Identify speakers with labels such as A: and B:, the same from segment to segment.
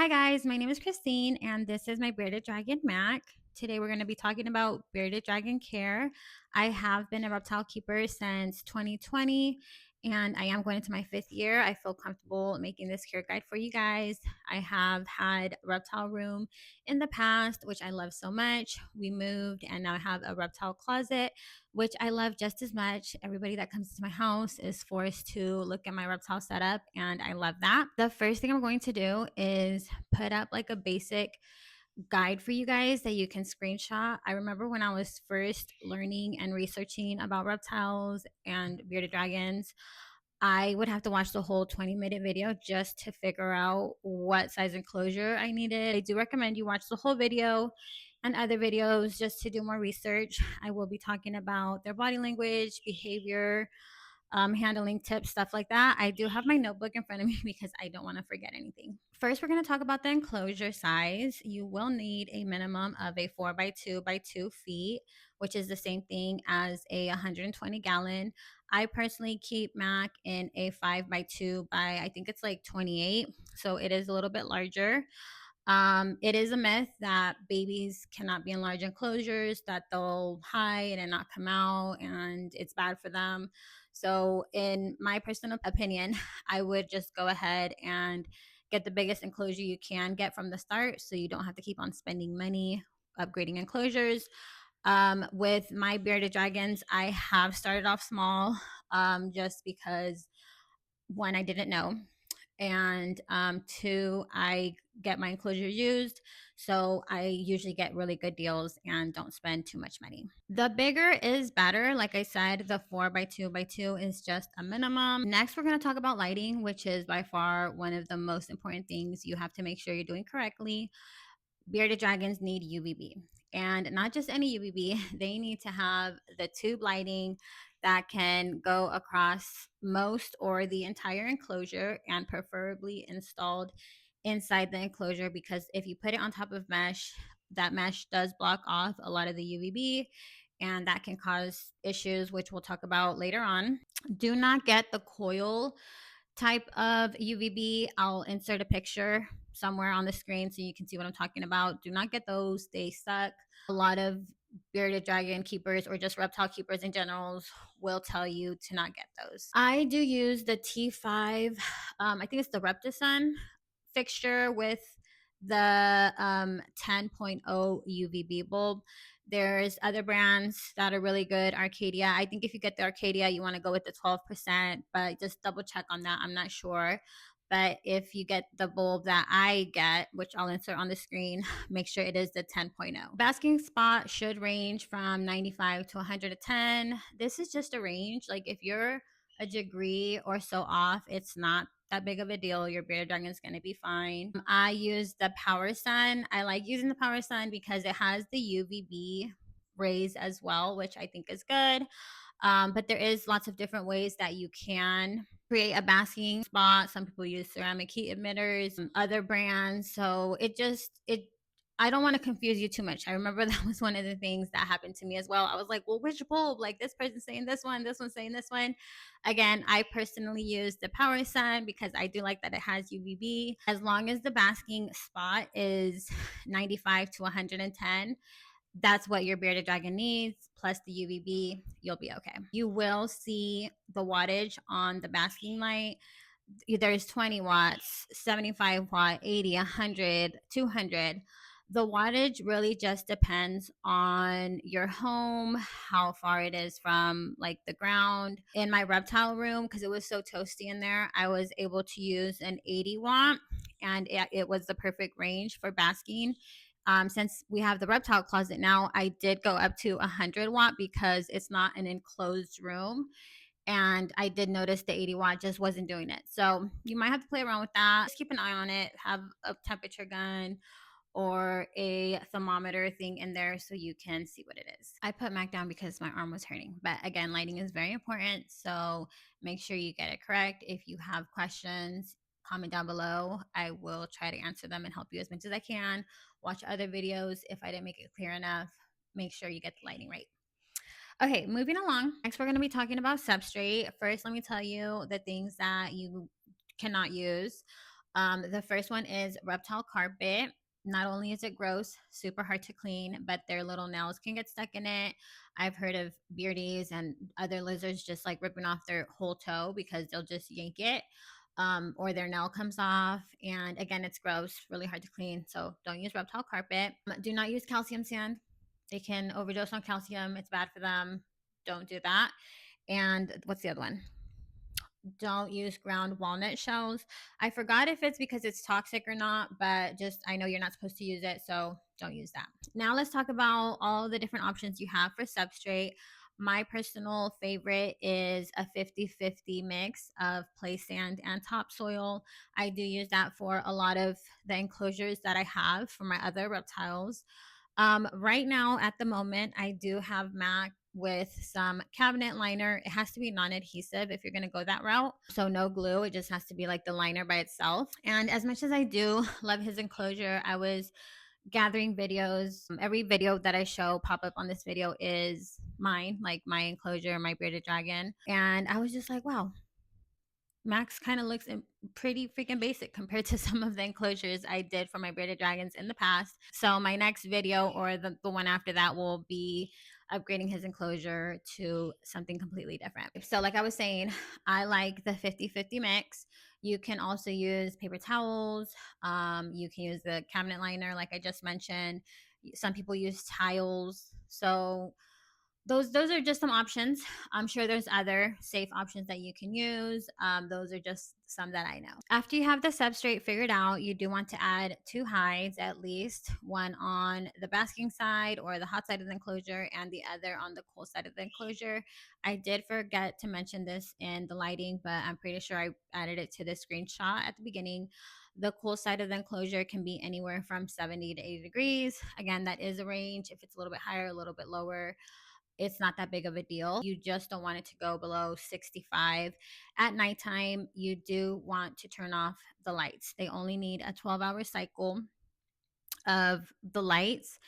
A: Hi guys, my name is Christine and this is my bearded dragon Mac. Today we're going to be talking about bearded dragon care. I have been a reptile keeper since 2020 and I am going into my 5th year. I feel comfortable making this care guide for you guys. I have had a reptile room in the past, which I love so much. We moved and now I have a reptile closet, which I love just as much. Everybody that comes to my house is forced to look at my reptile setup, and I love that. The first thing I'm going to do is put up like a basic guide for you guys that you can screenshot. I remember when I was first learning and researching about reptiles and bearded dragons, I would have to watch the whole 20-minute video just to figure out what size enclosure I needed. I do recommend you watch the whole video and other videos just to do more research. I will be talking about their body language, behavior, handling tips, stuff like that. I do have my notebook in front of me because I don't want to forget anything. First, we're going to talk about the enclosure size. You will need a minimum of a 4 by 2 by 2 feet, which is the same thing as a 120 gallon. I personally keep Mac in a 5 by 2 by, I think it's like 28. So it is a little bit larger. It is a myth that babies cannot be in large enclosures, that they'll hide and not come out, and it's bad for them. So, in my personal opinion, I would just go ahead and get the biggest enclosure you can get from the start so you don't have to keep on spending money upgrading enclosures. With my bearded dragons, I have started off small just because one, I didn't know, and two, I get my enclosure used, so I usually get really good deals and don't spend too much money. The bigger is better. Like I said, the 4 by 2 by 2 is just a minimum. Next, we're going to talk about lighting, which is by far one of the most important things you have to make sure you're doing correctly. Bearded dragons need UVB, and not just any UVB. They need to have the tube lighting that can go across most or the entire enclosure, and preferably installed inside the enclosure, because if you put it on top of mesh, that mesh does block off a lot of the UVB, and that can cause issues, which we'll talk about later on. Do not get the coil type of UVB. I'll insert a picture somewhere on the screen so you can see what I'm talking about. Do not get those. They suck. A lot of bearded dragon keepers or just reptile keepers in general will tell you to not get those. I do use the T5, I think it's the Reptison fixture with the 10.0 UVB bulb. There's other brands that are really good. Arcadia. I think if you get the Arcadia, you want to go with the 12%, but just double check on that. I'm not sure. But if you get the bulb that I get, which I'll insert on the screen, make sure it is the 10.0. Basking spot should range from 95 to 110. This is just a range. Like if you're a degree or so off, it's not that big of a deal. Your bearded dragon is going to be fine. I use the Power Sun. I like using the Power Sun because it has the UVB rays as well, which I think is good. But there is lots of different ways that you can create a basking spot. Some people use ceramic heat emitters, other brands. So I don't want to confuse you too much. I remember that was one of the things that happened to me as well. I was like, well, which bulb? Like this person's saying this one's saying this one. Again, I personally use the Power Sun because I do like that it has UVB. As long as the basking spot is 95 to 110, that's what your bearded dragon needs, plus the UVB, you'll be okay. You will see the wattage on the basking light. There's 20 watts, 75 watt, 80, 100, 200. The wattage really just depends on your home, how far it is from like the ground. In my reptile room, because it was so toasty in there, I was able to use an 80 watt, and it was the perfect range for basking. Since we have the reptile closet now, I did go up to 100 watt because it's not an enclosed room. And I did notice the 80 watt just wasn't doing it. So you might have to play around with that. Just keep an eye on it. Have a temperature gun or a thermometer thing in there so you can see what it is. I put Mac down because my arm was hurting. But again, lighting is very important. So make sure you get it correct. If you have questions, comment down below. I will try to answer them and help you as much as I can. Watch other videos. If I didn't make it clear enough, make sure you get the lighting right. Okay, moving along. Next, we're going to be talking about substrate. First, let me tell you the things that you cannot use. The first one is reptile carpet. Not only is it gross, super hard to clean, but their little nails can get stuck in it. I've heard of beardies and other lizards just like ripping off their whole toe because they'll just yank it, or their nail comes off. And again, it's gross, really hard to clean. So don't use reptile carpet. Do not use calcium sand. They can overdose on calcium. It's bad for them. Don't do that. And what's the other one? Don't use ground walnut shells. I forgot if it's because it's toxic or not, but just I know you're not supposed to use it, so don't use that. Now let's talk about all the different options you have for substrate. My personal favorite is a 50-50 mix of play sand and topsoil. I do use that for a lot of the enclosures that I have for my other reptiles. Right now, at the moment, I do have MAC with some cabinet liner. It has to be non-adhesive if you're going to go that route. So no glue. It just has to be like the liner by itself. And as much as I do love his enclosure, I was gathering videos. Every video that I show pop up on this video is mine, like my enclosure, my bearded dragon. And I was just like, wow, Max kind of looks pretty freaking basic compared to some of the enclosures I did for my bearded dragons in the past. So my next video or the one after that will be upgrading his enclosure to something completely different. So like I was saying, I like the 50-50 mix. You can also use paper towels. You can use the cabinet liner like I just mentioned. Some people use tiles. So those are just some options. I'm sure there's other safe options that you can use. Those are just some that I know. After you have the substrate figured out, you do want to add 2 hides at least, one on the basking side or the hot side of the enclosure and the other on the cool side of the enclosure. I did forget to mention this in the lighting, but I'm pretty sure I added it to the screenshot at the beginning. The cool side of the enclosure can be anywhere from 70 to 80 degrees. Again, that is a range. If it's a little bit higher, a little bit lower, it's not that big of a deal. You just don't want it to go below 65. At nighttime, you do want to turn off the lights. They only need a 12-hour cycle of the lights,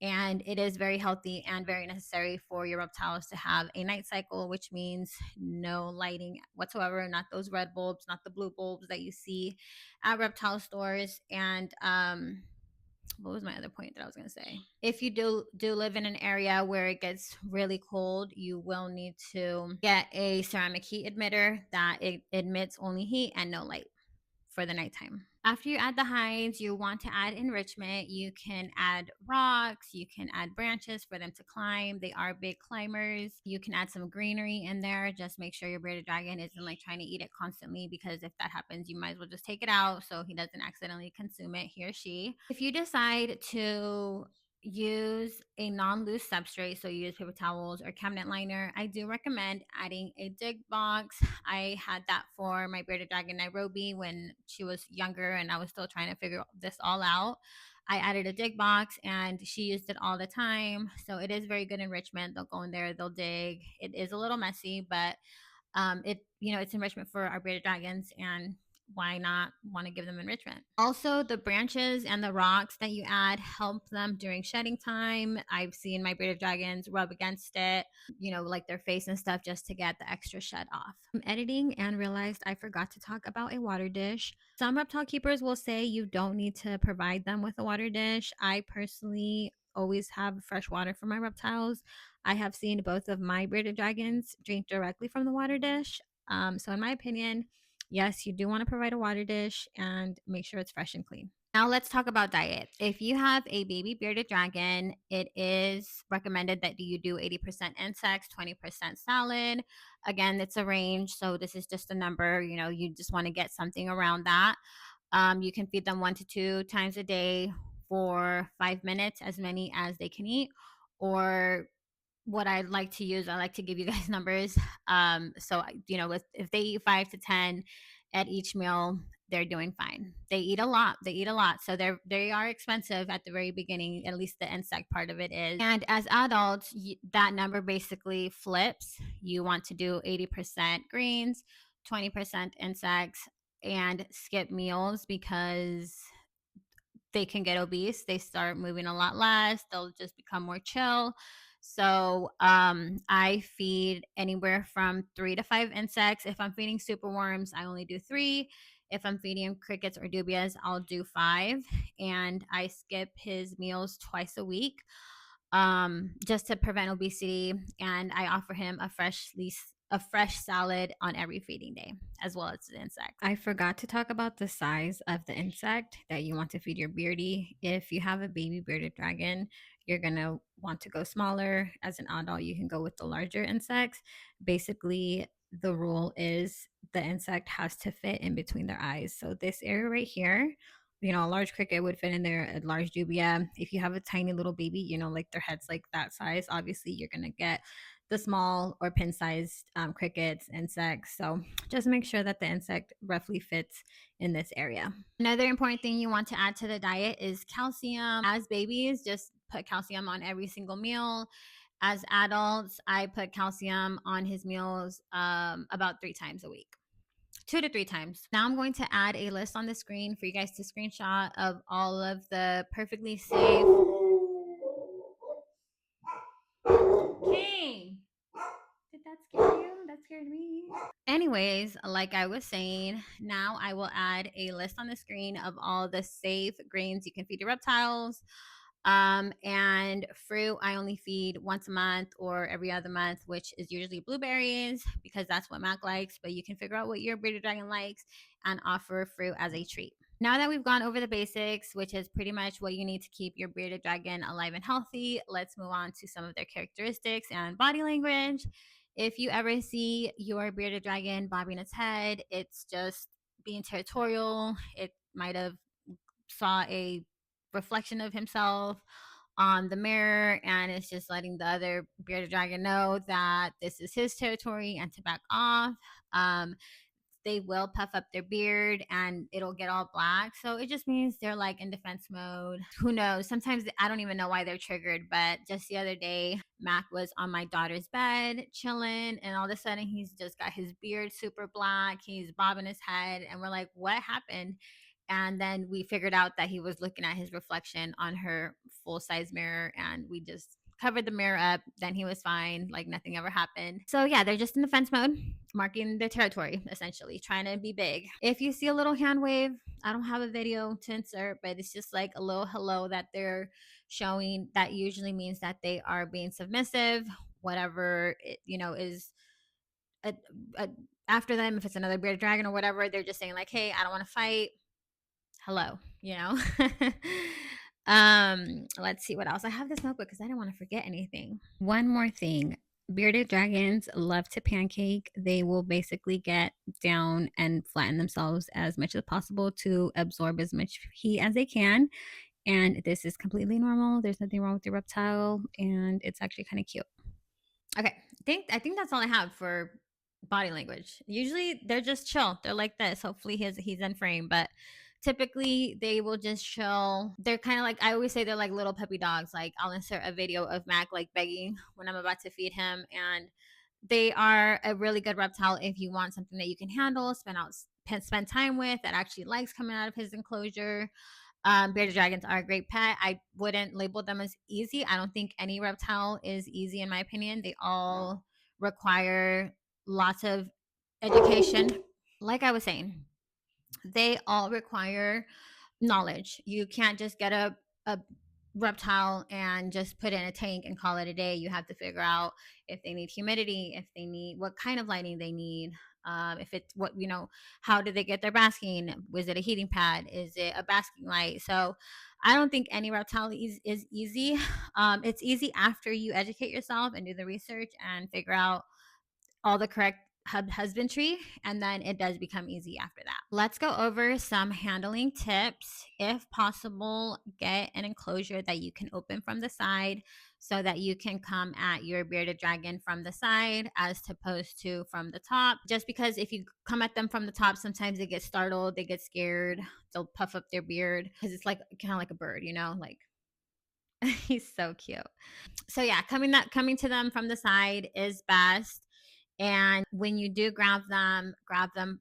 A: and it is very healthy and very necessary for your reptiles to have a night cycle, which means no lighting whatsoever, not those red bulbs, not the blue bulbs that you see at reptile stores. And what was my other point that I was going to say? If you do live in an area where it gets really cold, you will need to get a ceramic heat emitter that it admits only heat and no light for the nighttime. After you add the hides, you want to add enrichment. You can add rocks, you can add branches for them to climb. They are big climbers. You can add some greenery in there. Just make sure your bearded dragon isn't like trying to eat it constantly, because if that happens, you might as well just take it out so he doesn't accidentally consume it, he or she. If you decide to use a non-loose substrate, so you use paper towels or cabinet liner, I do recommend adding a dig box. I had that for my bearded dragon Nairobi when she was younger and I was still trying to figure this all out. I added a dig box and she used it all the time, so it is very good enrichment. They'll go in there, they'll dig. It is a little messy, but it's enrichment for our bearded dragons, and why not want to give them enrichment? Also, the branches and the rocks that you add help them during shedding time. I've seen my bearded dragons rub against it, like their face and stuff, just to get the extra shed off. I'm editing and realized I forgot to talk about a water dish. Some reptile keepers will say you don't need to provide them with a water dish. I personally always have fresh water for my reptiles. I have seen both of my bearded dragons drink directly from the water dish. So in my opinion, yes, you do want to provide a water dish and make sure it's fresh and clean. Now let's talk about diet. If you have a baby bearded dragon, it is recommended that you do 80% insects, 20% salad. Again, it's a range, so this is just a number. You just want to get something around that. You can feed them 1 to 2 times a day for 5 minutes, as many as they can eat. Or what I like to use, I like to give you guys numbers. So if they eat 5 to 10 at each meal, they're doing fine. They eat a lot. So they are expensive at the very beginning. At least the insect part of it is. And as adults, that number basically flips. You want to do 80% greens, 20% insects, and skip meals, because they can get obese. They start moving a lot less. They'll just become more chill. So I feed anywhere from 3 to 5 insects. If I'm feeding super worms, I only do 3. If I'm feeding him crickets or dubias, I'll do 5, and I skip his meals twice a week, just to prevent obesity. And I offer him a fresh salad on every feeding day, as well as the insect. I forgot to talk about the size of the insect that you want to feed your beardy. If you have a baby bearded dragon, you're going to want to go smaller. As an adult, you can go with the larger insects. Basically, the rule is the insect has to fit in between their eyes. So this area right here, a large cricket would fit in there, a large dubia. If you have a tiny little baby, like their head's like that size, obviously you're going to get the small or pin-sized crickets, insects. So just make sure that the insect roughly fits in this area. Another important thing you want to add to the diet is calcium. As babies, just put calcium on every single meal. As adults, I put calcium on his meals about 3 times a week. 2 to 3 times. Now I'm going to add a list on the screen for you guys to screenshot of all of the perfectly safe. King, did that scare you? That scared me. Anyways, like I was saying, now I will add a list on the screen of all the safe grains you can feed your reptiles. And fruit, I only feed once a month or every other month, which is usually blueberries because that's what Mac likes. But you can figure out what your bearded dragon likes and offer fruit as a treat. Now that we've gone over the basics, which is pretty much what you need to keep your bearded dragon alive and healthy, let's move on to some of their characteristics and body language. If you ever see your bearded dragon bobbing its head, it's just being territorial. It might have saw a reflection of himself on the mirror, and it's just letting the other bearded dragon know that this is his territory and to back off. They will puff up their beard and it'll get all black. So it just means they're like in defense mode. Who knows? Sometimes I don't even know why they're triggered. But just the other day, Mac was on my daughter's bed chilling, and all of a sudden he's just got his beard super black. He's bobbing his head, and we're like, what happened? And then we figured out that he was looking at his reflection on her full size mirror, and we just covered the mirror up. Then he was fine, like nothing ever happened. So yeah, they're just in defense mode, marking the territory, essentially trying to be big. If you see a little hand wave, I don't have a video to insert, but it's just like a little hello that they're showing. That usually means that they are being submissive, whatever it, is a, a, after them. If it's another bearded dragon or whatever, they're just saying like, hey, I don't want to fight, hello. Let's see what else. I have this notebook because I didn't want to forget anything. One more thing. Bearded dragons love to pancake. They will basically get down and flatten themselves as much as possible to absorb as much heat as they can. And this is completely normal. There's nothing wrong with your reptile, and it's actually kind of cute. Okay, I think that's all I have for body language. Usually they're just chill. They're like this. Hopefully he's in frame, but typically they will just chill. They're kind of like, I always say they're like little puppy dogs. Like I'll insert a video of Mac like begging when I'm about to feed him, and they are a really good reptile if you want something that you can handle, spend time with, that actually likes coming out of his enclosure. Bearded dragons are a great pet. I wouldn't label them as easy. I don't think any reptile is easy in my opinion. They all require lots of education. Like I was saying, they all require knowledge. You can't just get a reptile and just put it in a tank and call it a day. You have to figure out if they need humidity, if they need what kind of lighting they need, if it's how do they get their basking? Was it a heating pad? Is it a basking light? So I don't think any reptile is easy. It's easy after you educate yourself and do the research and figure out all the correct husbandry, and then it does become easy after that. Let's go over some handling tips. If possible, get an enclosure that you can open from the side so that you can come at your bearded dragon from the side as opposed to from the top. Just because if you come at them from the top, sometimes they get startled, they get scared, they'll puff up their beard because it's like kind of like a bird, like he's so cute. So yeah, coming to them from the side is best. And when you do grab them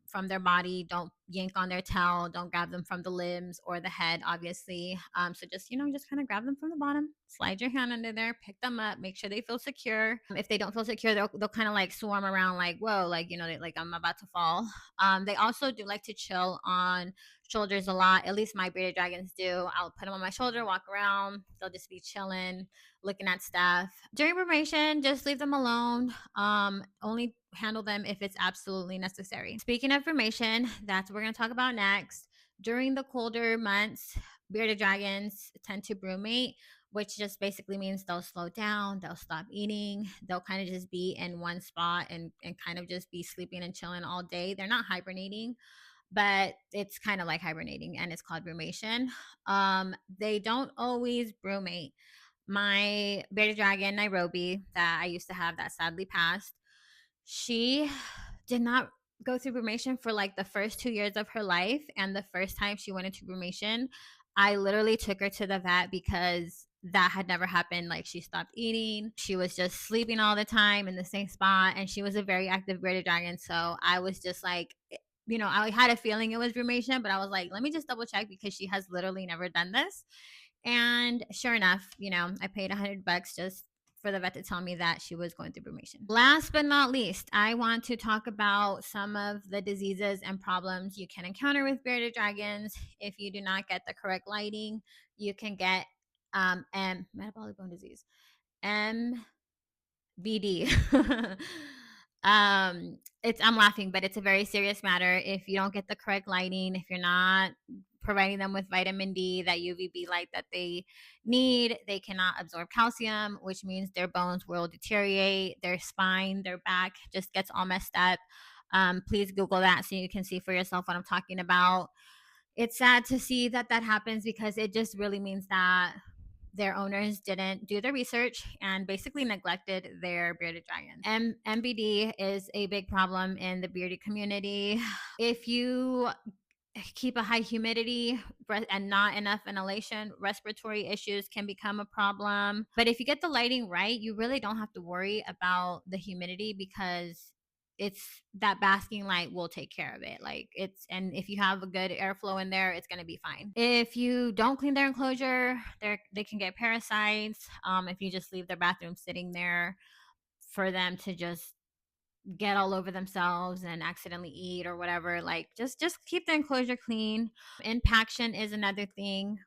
A: from their body. yank on their tail. Don't grab them from the limbs or the head, obviously. So just, just kind of grab them from the bottom, slide your hand under there, pick them up, make sure they feel secure. If they don't feel secure, they'll kind of like swarm around like, whoa, like, like I'm about to fall. They also do like to chill on shoulders a lot. At least my bearded dragons do. I'll put them on my shoulder, walk around. They'll just be chilling, looking at stuff. During brumation, just leave them alone. Only handle them if it's absolutely necessary. Speaking of brumation, that's what we're going to talk about next. During the colder months, bearded dragons tend to brumate, which just basically means they'll slow down, they'll stop eating, they'll kind of just be in one spot and kind of just be sleeping and chilling all day. They're not hibernating, but it's kind of like hibernating, and it's called brumation. They don't always brumate. My bearded dragon, Nairobi, that I used to have that sadly passed, she did not go through brumation for like the first 2 years of her life. And the first time she went into brumation, I literally took her to the vet because that had never happened. Like, she stopped eating. She was just sleeping all the time in the same spot. And she was a very active bearded dragon. So I was just like, I had a feeling it was brumation, but I was like, let me just double check because she has literally never done this. And sure enough, I paid $100 just for the vet to tell me that she was going through brumation. Last but not least, I want to talk about some of the diseases and problems you can encounter with bearded dragons. If you do not get the correct lighting, you can get metabolic bone disease, MBD. I'm laughing, but it's a very serious matter. If you don't get the correct lighting, if you're not providing them with vitamin D, that UVB light that they need, they cannot absorb calcium, which means their bones will deteriorate, their spine, their back just gets all messed up. Please Google that so you can see for yourself what I'm talking about. It's sad to see that happens because it just really means that their owners didn't do their research and basically neglected their bearded dragons. MBD is a big problem in the bearded community. If you keep a high humidity and not enough ventilation, respiratory issues can become a problem. But if you get the lighting right, you really don't have to worry about the humidity because it's that basking light will take care of it. And if you have a good airflow in there, it's going to be fine. If you don't clean their enclosure, they can get parasites. If you just leave their bathroom sitting there for them to just get all over themselves and accidentally eat or whatever, like just keep the enclosure clean. Impaction is another thing.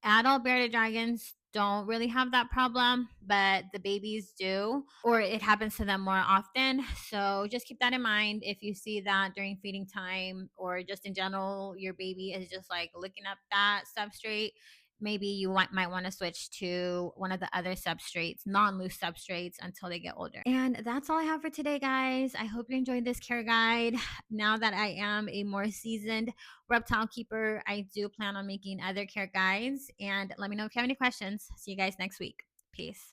A: Adult bearded dragons don't really have that problem, but the babies do, or it happens to them more often. So just keep that in mind. If you see that during feeding time or just in general, your baby is just like licking up that substrate, maybe you might want to switch to one of the other substrates, non-loose substrates, until they get older. And that's all I have for today, guys. I hope you enjoyed this care guide. Now that I am a more seasoned reptile keeper, I do plan on making other care guides. And let me know if you have any questions. See you guys next week. Peace.